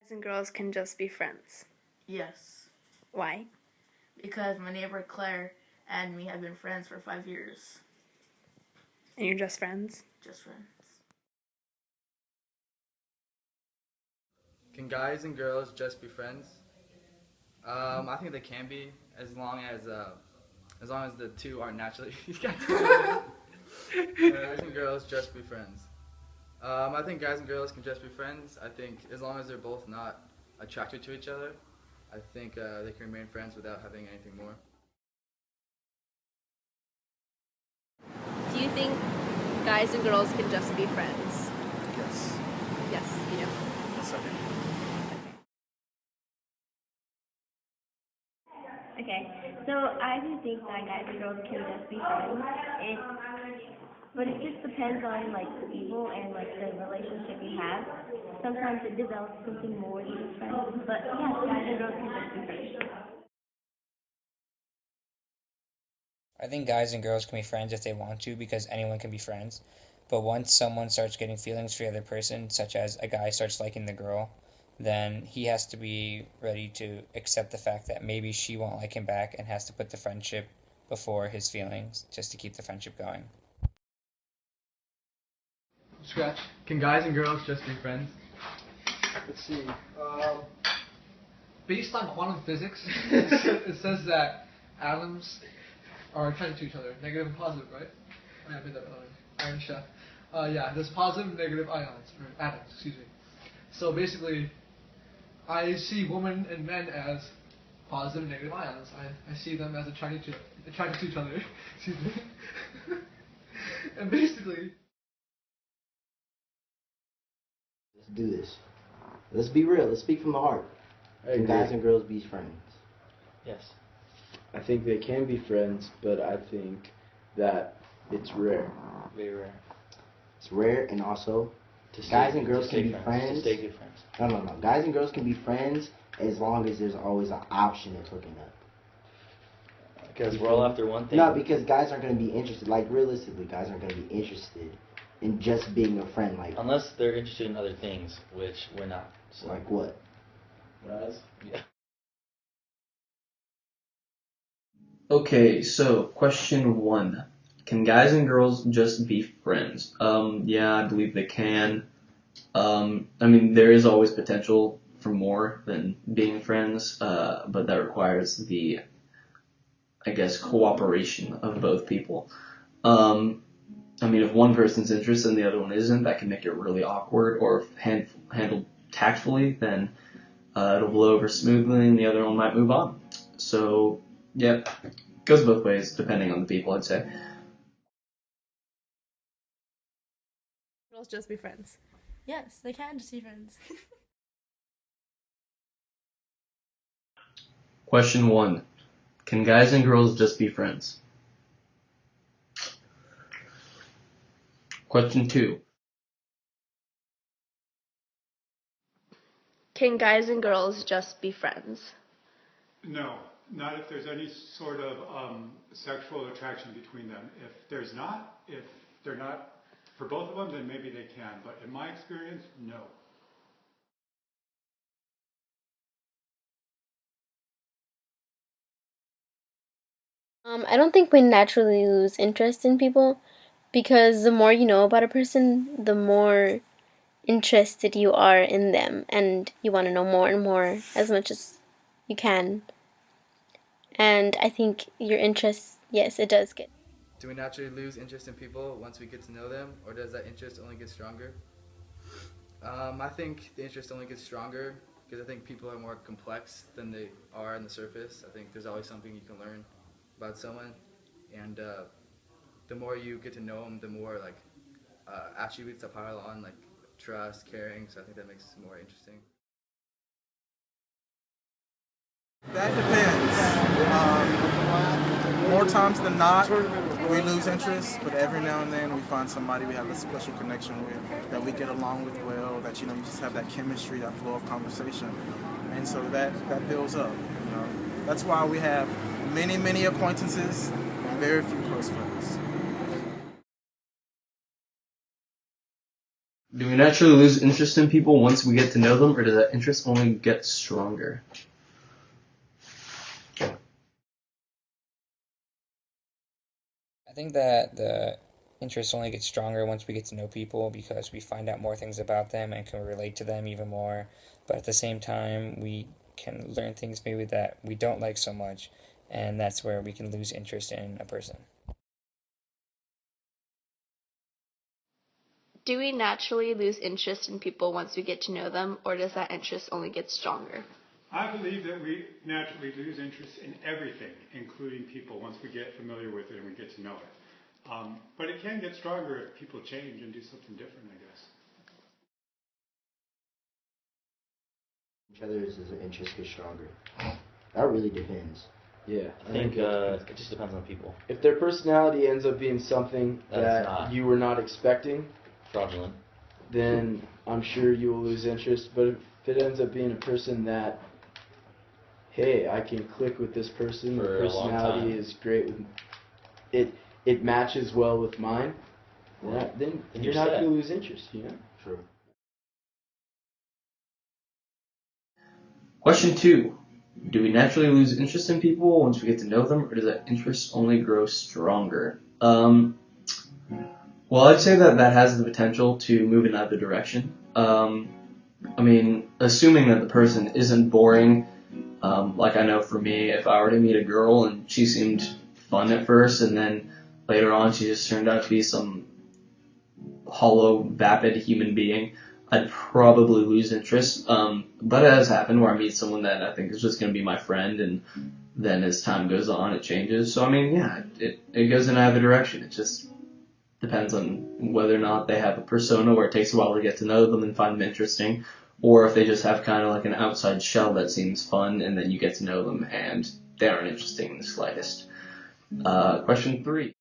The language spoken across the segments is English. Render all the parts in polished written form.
Guys and girls can just be friends. Yes, Why? because my neighbor Claire and me have been friends for 5 years. And you're just friends? Just friends. Can guys and girls just be friends? I think they can be, as long as the two are naturally guys and girls just be friends. I think guys and girls can just be friends. I think as long as they're both not attracted to each other, I think they can remain friends without having anything more. Do you think guys and girls can just be friends? Yes. Yes, you do. Yes, I do. Okay, so I do think that guys and girls can just be friends. But it just depends on like the people and like the relationship you have. Sometimes it develops something more than just friends. But yeah, guys and girls can just be friends. I think guys and girls can be friends if they want to because anyone can be friends. But once someone starts getting feelings for the other person, such as a guy starts liking the girl, then he has to be ready to accept the fact that maybe she won't like him back and has to put the friendship before his feelings just to keep the friendship going. Scratch. Can guys and girls just be friends? Let's see. Based on quantum physics, it says that atoms are attracted to each other, negative and positive, right? I made that Iron Chef. Yeah, there's positive and negative ions, or atoms, excuse me. So basically, I see women and men as positive and negative ions. I see them as attracted to each other. Excuse me. And basically, Let's do this. Let's be real. Let's speak from the heart. Can guys and girls be friends? Yes. I think they can be friends, but I think that it's rare. Very rare. It's rare, and also, guys and girls can be friends. To stay good friends. No. Guys and girls can be friends as long as there's always an option of hooking up. Because we're all after one thing. No, because guys aren't going to be interested. Like, realistically, guys aren't going to be interested in just being a friend. Like, Unless they're interested in other things, which we're not. So. like what? Guys? Yeah. Okay, so question 1. Can guys and girls just be friends? Yeah, I believe they can. I mean, there is always potential for more than being friends, but that requires the, I guess, cooperation of both people. I mean, if one person's interested and the other one isn't, that can make it really awkward, or if handled tactfully, then it'll blow over smoothly and the other one might move on. So, yeah, goes both ways, depending on the people, I'd say. Girls just be friends. Yes, they can just be friends. Question 1. Can guys and girls just be friends? Question 2. Can guys and girls just be friends? No, not if there's any sort of sexual attraction between them. If they're not for both of them, then maybe they can. But in my experience, no. I don't think we naturally lose interest in people because the more you know about a person, the more interested you are in them and you want to know more and more as much as you can. And I think your interest, yes, it does get. Do we naturally lose interest in people once we get to know them, or does that interest only get stronger? I think the interest only gets stronger because I think people are more complex than they are on the surface. I think there's always something you can learn about someone, and the more you get to know them, the more like attributes that pile on, like trust, caring. So I think that makes it more interesting. that depends. More times than not, we lose interest, but every now and then we find somebody we have a special connection with, that we get along with well, that you just have that chemistry, that flow of conversation, and so that builds up. That's why we have many acquaintances and very few close friends. Do we naturally lose interest in people once we get to know them, or does that interest only get stronger? I think that the interest only gets stronger once we get to know people because we find out more things about them and can relate to them even more. But at the same time, we can learn things maybe that we don't like so much, and that's where we can lose interest in a person. Do we naturally lose interest in people once we get to know them, or does that interest only get stronger? I believe that we naturally lose interest in everything, including people, once we get familiar with it and we get to know it. But it can get stronger if people change and do something different, I guess. Each other's interest gets stronger. That really depends. Yeah, I think it just depends on people. if their personality ends up being something that you were not expecting, Fraudulent. then I'm sure you will lose interest. But if it ends up being a person that, hey, I can click with this person, For their a long personality time. is great with it matches well with mine, then Then you're you're not set. going to lose interest, True. Question 2. Do we naturally lose interest in people once we get to know them, or does that interest only grow stronger? Well, I'd say that has the potential to move in either direction. Assuming that the person isn't boring, like I know for me, if I were to meet a girl and she seemed fun at first, and then later on she just turned out to be some hollow, vapid human being, I'd probably lose interest. But it has happened where I meet someone that I think is just going to be my friend, and then as time goes on, it changes. So, it goes in either direction. It just depends on whether or not they have a persona where it takes a while to get to know them and find them interesting, or if they just have kind of like an outside shell that seems fun, and then you get to know them and they aren't interesting in the slightest. Question 3.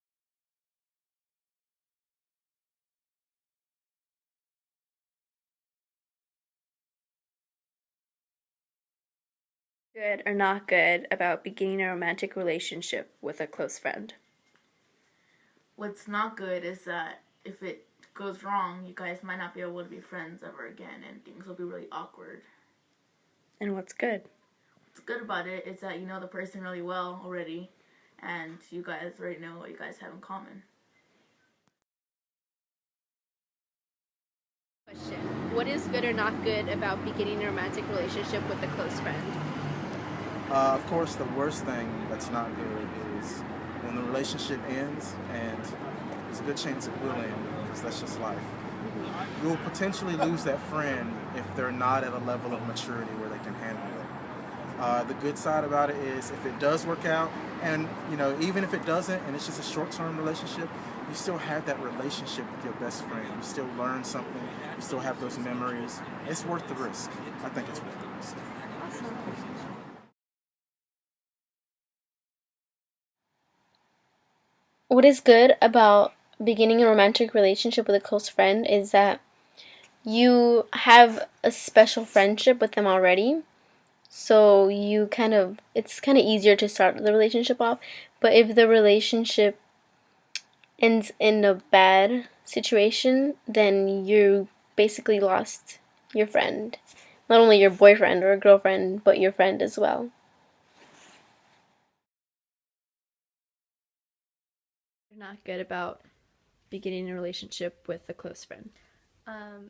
Good or not good about beginning a romantic relationship with a close friend? What's not good is that if it goes wrong, you guys might not be able to be friends ever again, and things will be really awkward. And what's good? What's good about it is that you know the person really well already, and you guys already know what you guys have in common. Question. What is good or not good about beginning a romantic relationship with a close friend? Of course, the worst thing that's not good is when the relationship ends, and there's a good chance it will end, because that's just life. You'll potentially lose that friend if they're not at a level of maturity where they can handle it. The good side about it is if it does work out, and even if it doesn't, and it's just a short-term relationship, you still have that relationship with your best friend. You still learn something. You still have those memories. It's worth the risk. I think it's worth the risk. Awesome. What is good about beginning a romantic relationship with a close friend is that you have a special friendship with them already. So it's kind of easier to start the relationship off. But if the relationship ends in a bad situation, then you basically lost your friend. Not only your boyfriend or girlfriend, but your friend as well. Not good about beginning a relationship with a close friend?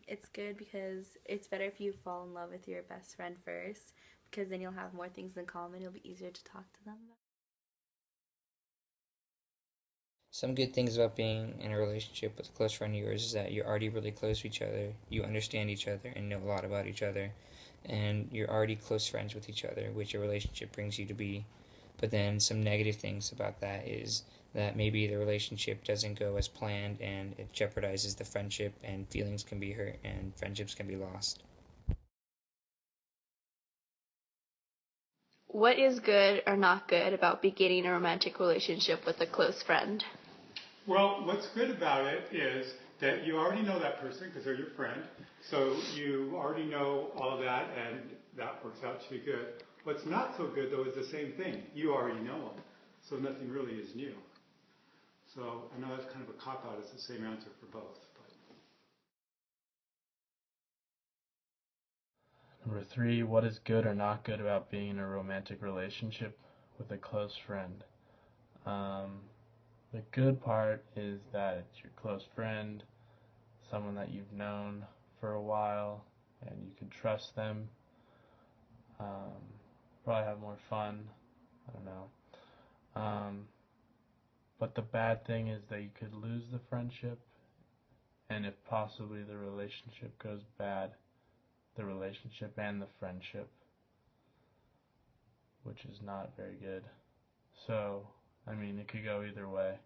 It's good because it's better if you fall in love with your best friend first, because then you'll have more things in common. It'll be easier to talk to them about. Some good things about being in a relationship with a close friend of yours is that you're already really close to each other, you understand each other and know a lot about each other, and you're already close friends with each other, which a relationship brings you to be. But then some negative things about that is that maybe the relationship doesn't go as planned and it jeopardizes the friendship, and feelings can be hurt and friendships can be lost. What is good or not good about beginning a romantic relationship with a close friend? Well, what's good about it is that you already know that person because they're your friend. So you already know all that, and that works out to be good. What's not so good, though, is the same thing. You already know them, so nothing really is new. So I know that's kind of a cop-out. It's the same answer for both. Number 3, what is good or not good about being in a romantic relationship with a close friend? The good part is that it's your close friend, someone that you've known for a while, and you can trust them. Probably have more fun. I don't know. But the bad thing is that you could lose the friendship, and if possibly the relationship goes bad, the relationship and the friendship, which is not very good. So, I mean, it could go either way.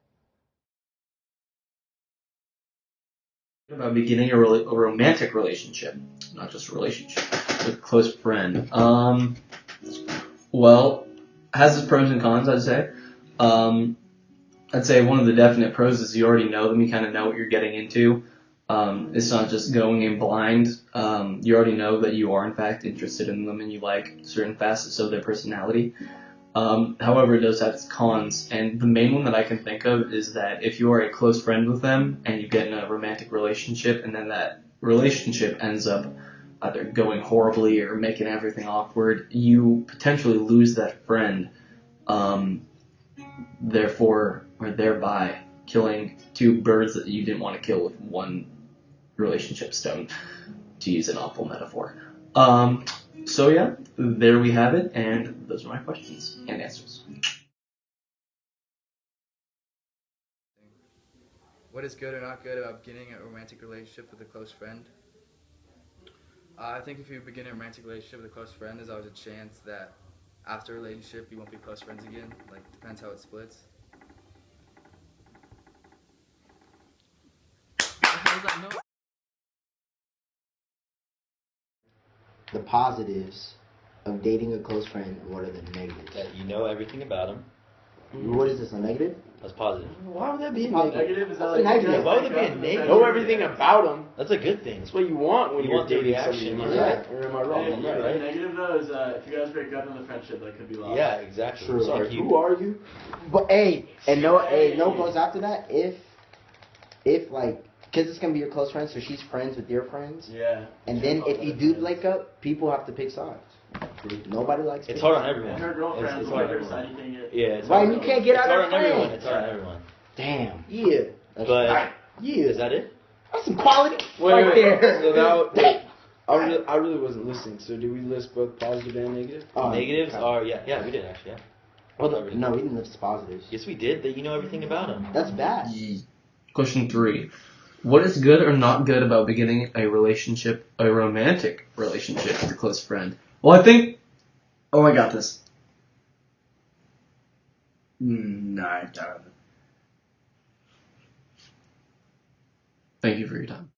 About beginning a romantic relationship, not just a relationship, with a close friend. Well, has its pros and cons, I'd say. I'd say one of the definite pros is you already know them, you kind of know what you're getting into. It's not just going in blind. You already know that you are in fact interested in them and you like certain facets of their personality. However, it does have its cons, and the main one that I can think of is that if you are a close friend with them and you get in a romantic relationship and then that relationship ends up either going horribly or making everything awkward, you potentially lose that friend, thereby killing two birds that you didn't want to kill with one relationship stone, to use an awful metaphor. So yeah, there we have it, and those are my questions and answers. What is good or not good about beginning a romantic relationship with a close friend? I think if you begin a romantic relationship with a close friend, there's always a chance that after a relationship you won't be close friends again. Like, depends how it splits. The positives of dating a close friend, and what are the negatives? That you know everything about them. What is this, a negative? That's positive. Why would that be a Positive. negative? Is that That's a like, negative. Why would that be a negative? Know everything about them. That's a good thing. That's what you want when You you're want the dating reaction, somebody. Am I yeah. right? Or am I wrong? Hey, I'm you're right, right. right? The negative though is if you guys break up in the friendship, that could be lost. Yeah, exactly. True. Sorry, Who are you? But no goes after that. If like, because it's gonna be your close friend, so she's friends with your friends. Yeah. And then if you do break up, people have to pick sides. Nobody likes. It's hard on everyone. And her girlfriend It's will hard make on her side. everyone. You can't get. Yeah, it's Right, hard. you can't get It's out hard of on everyone. friends. It's hard on everyone. Damn. Yeah. But Yeah. is that it? That's some quality Wait. there. So now, I really wasn't listening. So did we list both positive and negative? Negatives okay. are yeah we did actually yeah. Well, no, we didn't list positives. Yes, we did. That you know everything about them. That's bad. Question 3. What is good or not good about beginning a romantic relationship with a close friend? Well, I think... Oh, I got this. No, I don't. Thank you for your time.